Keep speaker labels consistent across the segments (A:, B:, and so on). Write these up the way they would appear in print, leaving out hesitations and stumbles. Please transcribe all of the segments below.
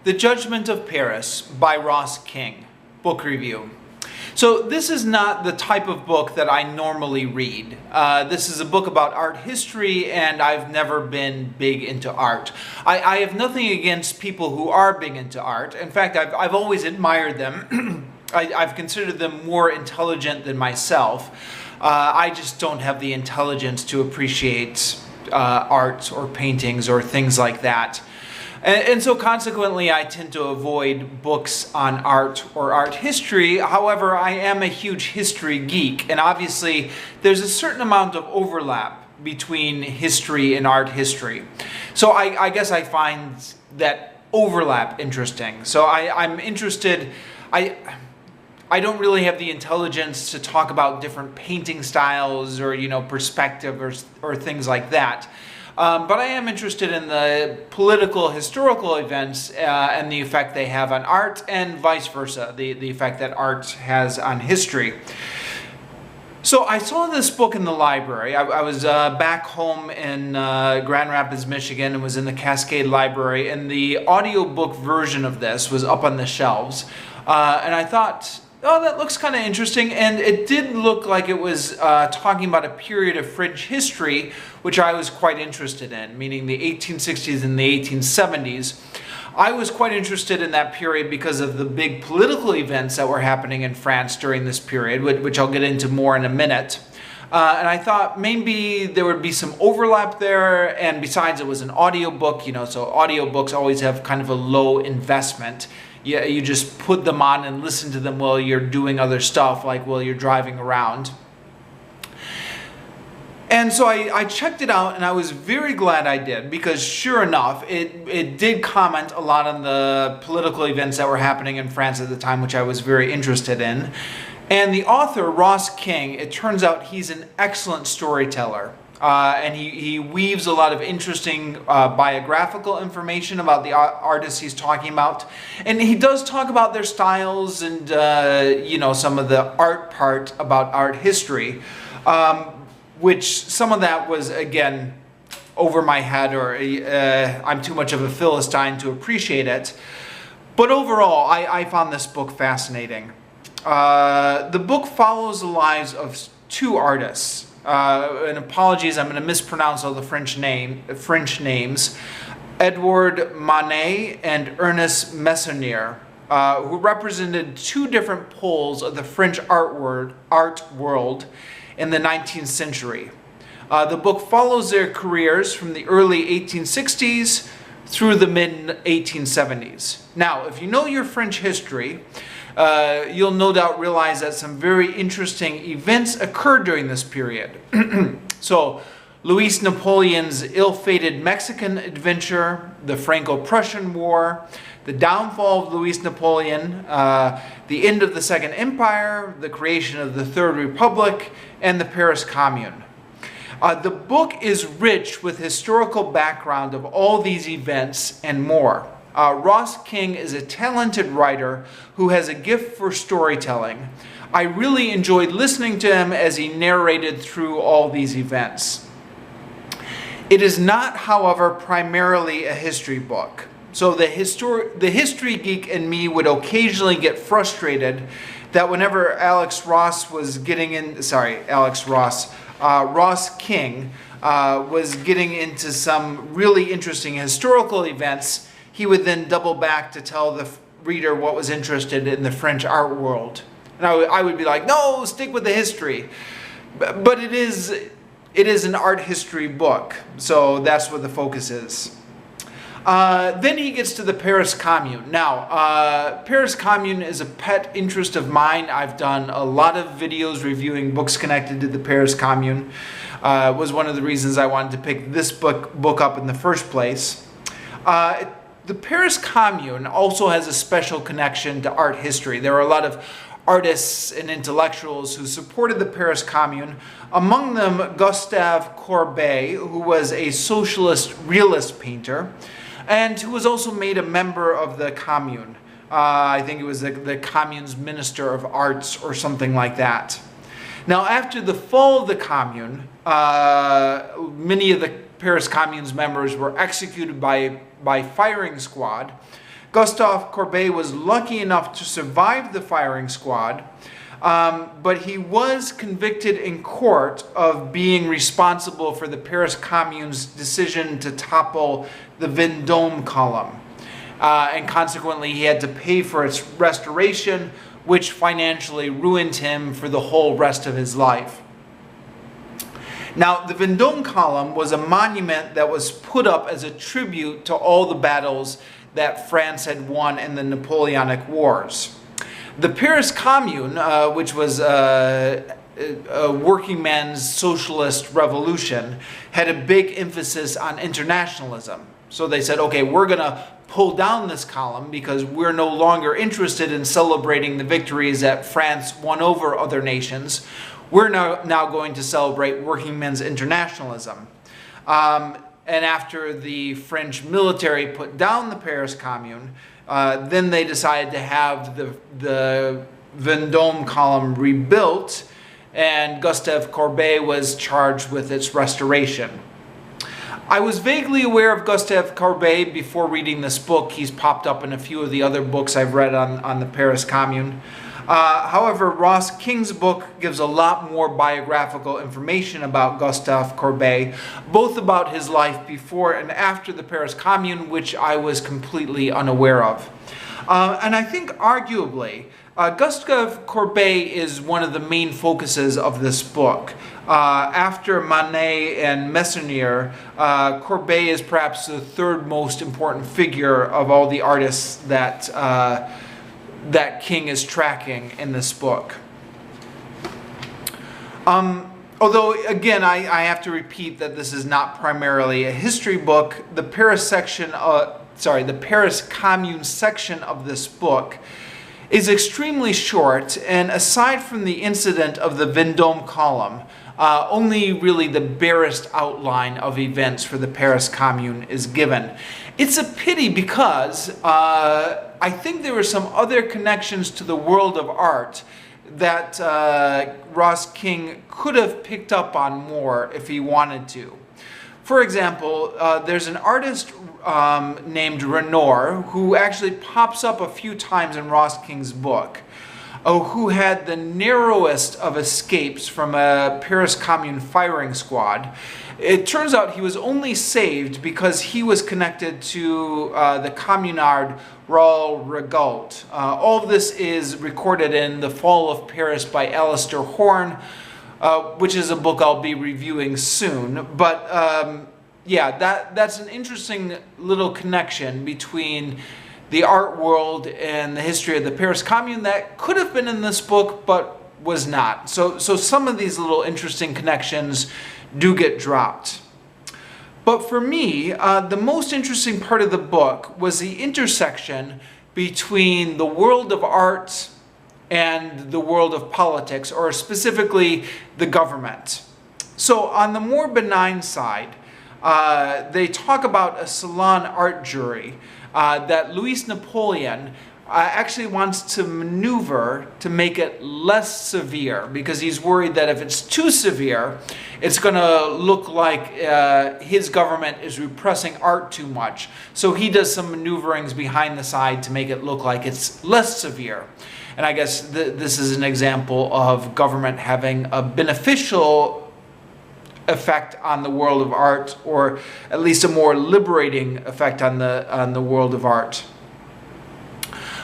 A: The Judgment of Paris by Ross King, book review. So this is not the type of book that I normally read. This is a book about art history, and I've never been big into art. I have nothing against people who are big into art. In fact, I've always admired them. I've considered them more intelligent than myself. I just don't have the intelligence to appreciate art or paintings or things like that. And so consequently, I tend to avoid books on art or art history. However, I am a huge history geek, and obviously there's a certain amount of overlap between history and art history. So I guess I find that overlap interesting. So I'm interested. I don't really have the intelligence to talk about different painting styles or, perspective or things like that. But I am interested in the political, historical events and the effect they have on art, and vice versa, the effect that art has on history. So I saw this book in the library. I was back home in Grand Rapids, Michigan, and was in the Cascade Library, and the audiobook version of this was up on the shelves. And I thought, oh, that looks kind of interesting, and it did look like it was talking about a period of French history, which I was quite interested in, meaning the 1860s and the 1870s. I was quite interested in that period because of the big political events that were happening in France during this period, which I'll get into more in a minute. And I thought maybe there would be some overlap there, and besides it was an audiobook, so audiobooks always have kind of a low investment. Yeah, you just put them on and listen to them while you're doing other stuff, like while you're driving around. And so I checked it out, and I was very glad I did, because sure enough, it did comment a lot on the political events that were happening in France at the time, which I was very interested in. And the author, Ross King, it turns out he's an excellent storyteller. And he weaves a lot of interesting biographical information about the artists he's talking about. And he does talk about their styles and, some of the art part about art history, which some of that was, again, over my head, or I'm too much of a Philistine to appreciate it. But overall, I found this book fascinating. The book follows the lives of two artists. And apologies, I'm going to mispronounce all the French names. Edouard Manet and Ernest Meissonier, who represented two different poles of the French art world in the 19th century. The book follows their careers from the early 1860s through the mid-1870s. Now, if you know your French history, you'll no doubt realize that some very interesting events occurred during this period. So, Louis Napoleon's ill-fated Mexican adventure, the Franco-Prussian War, the downfall of Louis Napoleon, the end of the Second Empire, the creation of the Third Republic, and the Paris Commune. The book is rich with historical background of all these events and more. Ross King is a talented writer who has a gift for storytelling. I really enjoyed listening to him as he narrated through all these events. It is not, however, primarily a history book. So the history geek in me would occasionally get frustrated that whenever Ross King was getting into some really interesting historical events, he would then double back to tell the reader what was interested in the French art world. And I would be like, no, stick with the history. But it is an art history book, so that's what the focus is. Then he gets to the Paris Commune. Now, Paris Commune is a pet interest of mine. I've done a lot of videos reviewing books connected to the Paris Commune. Was one of the reasons I wanted to pick this book up in the first place. The Paris Commune also has a special connection to art history. There are a lot of artists and intellectuals who supported the Paris Commune, among them Gustave Courbet, who was a socialist realist painter, and who was also made a member of the Commune. I think it was the Commune's Minister of Arts or something like that. Now, after the fall of the Commune, many of the Paris Commune's members were executed by by firing squad. Gustave Courbet was lucky enough to survive the firing squad, but he was convicted in court of being responsible for the Paris Commune's decision to topple the Vendôme column. And consequently, he had to pay for its restoration, which financially ruined him for the whole rest of his life. Now, the Vendôme column was a monument that was put up as a tribute to all the battles that France had won in the Napoleonic Wars. The Paris Commune, which was a working man's socialist revolution, had a big emphasis on internationalism. So they said, okay, we're going to pull down this column because we're no longer interested in celebrating the victories that France won over other nations. We're now going to celebrate working men's internationalism. And after the French military put down the Paris Commune, then they decided to have the Vendôme column rebuilt, and Gustave Courbet was charged with its restoration. I was vaguely aware of Gustave Courbet before reading this book. He's popped up in a few of the other books I've read on the Paris Commune. However, Ross King's book gives a lot more biographical information about Gustave Courbet, both about his life before and after the Paris Commune, which I was completely unaware of. And I think arguably, Gustave Courbet is one of the main focuses of this book. After Manet and Meissonier, Courbet is perhaps the third most important figure of all the artists that King is tracking in this book. Although, again, I have to repeat that this is not primarily a history book. The Paris Commune section of this book is extremely short, and aside from the incident of the Vendôme column, only really the barest outline of events for the Paris Commune is given. It's a pity because I think there were some other connections to the world of art that Ross King could have picked up on more if he wanted to. For example, there's an artist named Renoir who actually pops up a few times in Ross King's book, who had the narrowest of escapes from a Paris Commune firing squad. It turns out he was only saved because he was connected to the communard Raoul Rigaud. All of this is recorded in The Fall of Paris by Alistair Horn, which is a book I'll be reviewing soon. But yeah, that's an interesting little connection between the art world and the history of the Paris Commune that could have been in this book but was not. So some of these little interesting connections do get dropped. But for me, the most interesting part of the book was the intersection between the world of art and the world of politics, or specifically the government. So on the more benign side, they talk about a Salon art jury that Louis Napoleon actually wants to maneuver to make it less severe, because he's worried that if it's too severe, it's going to look like his government is repressing art too much. So he does some maneuverings behind the side to make it look like it's less severe. And I guess this is an example of government having a beneficial effect on the world of art, or at least a more liberating effect on the world of art.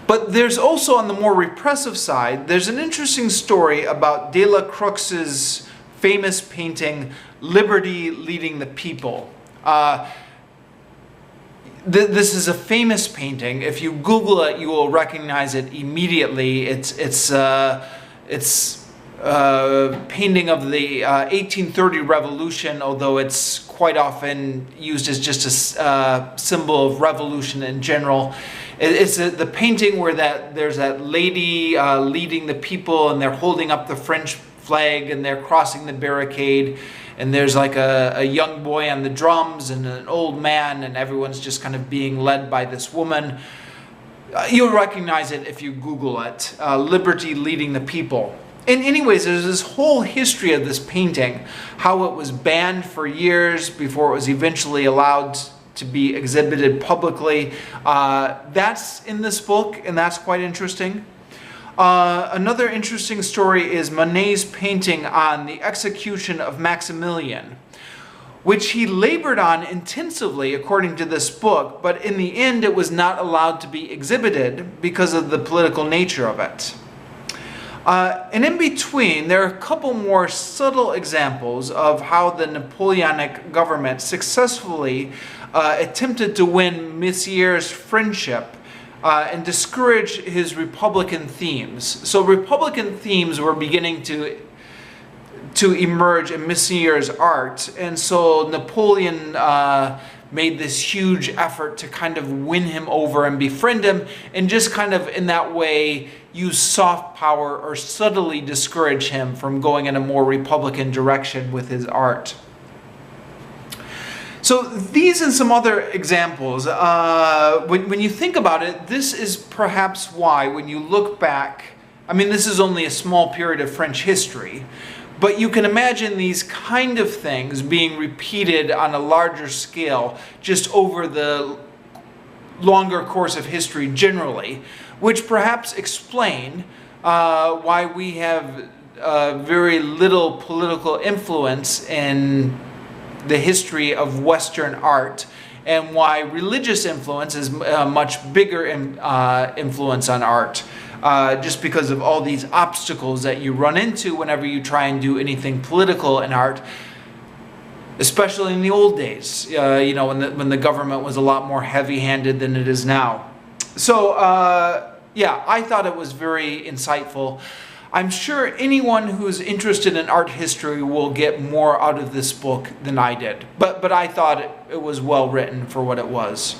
A: But there's also, on the more repressive side, there's an interesting story about Delacroix's famous painting, Liberty Leading the People. This is a famous painting. If you Google it, you will recognize it immediately. It's a painting of the 1830 revolution, although it's quite often used as just a symbol of revolution in general. It's the painting where there's that lady leading the people, and they're holding up the French flag, and they're crossing the barricade, and there's like a young boy on the drums and an old man, and everyone's just kind of being led by this woman. You'll recognize it if you Google it, Liberty Leading the People. And anyways, there's this whole history of this painting, how it was banned for years before it was eventually allowed to be exhibited publicly. That's in this book, and that's quite interesting. Another interesting story is Monet's painting on the execution of Maximilian, which he labored on intensively according to this book, but in the end it was not allowed to be exhibited because of the political nature of it. And in between, there are a couple more subtle examples of how the Napoleonic government successfully attempted to win Monsieur's friendship and discourage his Republican themes. So Republican themes were beginning to emerge in Monsieur's art, and so Napoleon made this huge effort to kind of win him over and befriend him, and just kind of in that way use soft power or subtly discourage him from going in a more Republican direction with his art. So these and some other examples, when you think about it, this is perhaps why when you look back, I mean, this is only a small period of French history, but you can imagine these kind of things being repeated on a larger scale just over the longer course of history generally, which perhaps explain why we have very little political influence in the history of Western art, and why religious influence is a much bigger influence on art. Just because of all these obstacles that you run into whenever you try and do anything political in art, especially in the old days, you know, when the government was a lot more heavy-handed than it is now. So, yeah, I thought it was very insightful. I'm sure anyone who's interested in art history will get more out of this book than I did, but I thought it was well written for what it was.